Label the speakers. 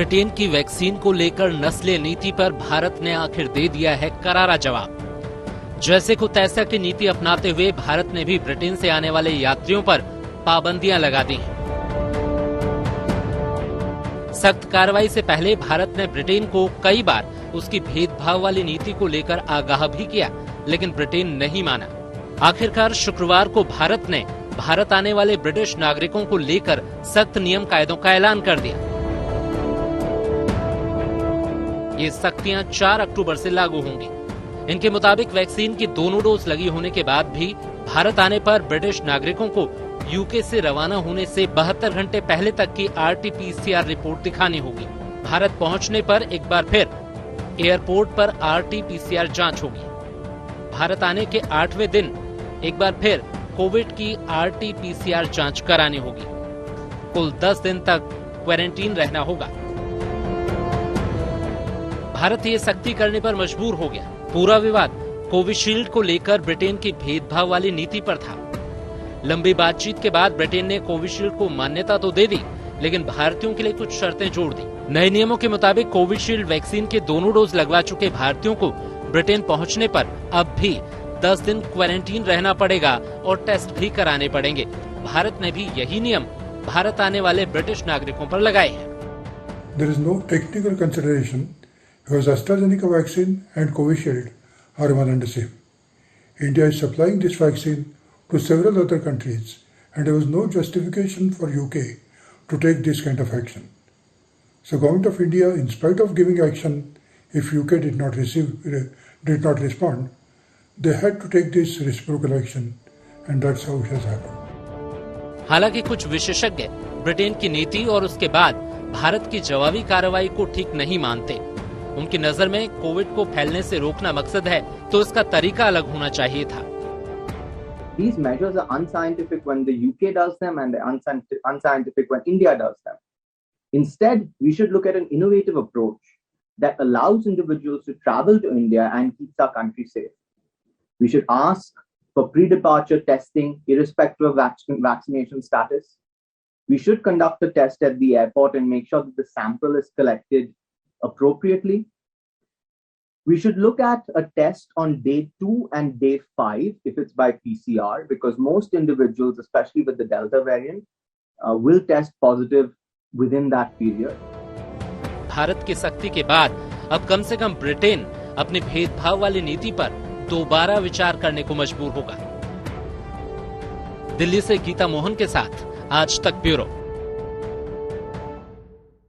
Speaker 1: Britain की vaccine को लेकर नस्लीय नीति पर भारत ने आखिर दे दिया है करारा जवाब। जैसे को तैसा की नीति अपनाते हुए भारत ने भी ब्रिटेन से आने वाले यात्रियों पर पाबंदियां लगा दी हैं। सख्त कार्रवाई से पहले भारत ने ब्रिटेन को कई बार उसकी भेदभाव वाली नीति को लेकर आगाह भी किया, लेकिन ब्रिटेन नहीं माना। आखिरकार शुक्रवार को भारत ने भारत आने वाले ब्रिटिश नागरिकों को लेकर सख्त नियम कायदों का ऐलान कर दिया। ये सख्तियां 4 अक्टूबर से लागू होंगी। इनके मुताबिक वैक्सीन की दोनों डोज लगी होने के बाद भी भारत आने पर ब्रिटिश नागरिकों को यूके से रवाना होने से 72 घंटे पहले तक की RT-PCR रिपोर्ट दिखानी होगी। भारत पहुंचने पर एक बार फिर एयरपोर्ट पर RT-PCR जांच होगी। भारत आने के 8वें दिन एक बार फिर कोविड की RT-PCR जांच करानी होगी। कुल 10 दिन तक क्वारंटीन रहना होगा। भारत ये सख्ती करने पर मजबूर हो गया। पूरा विवाद कोविशील्ड को लेकर ब्रिटेन की भेदभाव वाली नीति पर था। लंबी बातचीत के बाद ब्रिटेन ने कोविशील्ड को मान्यता तो दे दी, लेकिन भारतीयों के लिए कुछ शर्तें जोड़ दी। नए नियमों के मुताबिक कोविशील्ड वैक्सीन के दोनों डोज लगवा चुके भारतीयों को ब्रिटेन पहुंचने पर अब भी 10 दिन क्वारंटीन रहना पड़ेगा और टेस्ट भी कराने पड़ेंगे। भारत ने भी यही नियम भारत आने वाले ब्रिटिश नागरिकों पर लगाए हैं।
Speaker 2: There is no technical consideration because AstraZeneca vaccine and Covishield are one and the same. India is supplying this vaccine to several other countries and there was no justification for UK to take this kind of action. So Government of India, in spite of giving action, if UK did not respond, they had to take this reciprocal action and that's how it has happened.
Speaker 1: हालांकि कुछ विशेषज्ञ Britain की नीति और उसके बाद भारत की जवाबी कार्रवाई को ठीक नहीं मानते। उनकी नजर में कोविड को फैलने से रोकना मकसद है तो इसका तरीका अलग होना चाहिए था।
Speaker 3: These measures are unscientific when the UK does them and unscientific when India does them. Instead, we should look at an innovative approach that allows individuals to travel to India and keeps our country safe. We should ask for pre-departure testing irrespective of vaccination status. We should conduct a test at the airport and make sure that the sample is collected appropriately. We should look at a test on day 2 and day 5 if it's by PCR, because most individuals, especially with the Delta variant, will test positive within that period.
Speaker 1: Bharat की सख्ती के बाद अब कम से कम Britain अपनी भेदभाव वाली नीति पर दोबारा विचार करने को मजबूर होगा। दिल्ली से गीता मोहन के साथ आज तक ब्यूरो।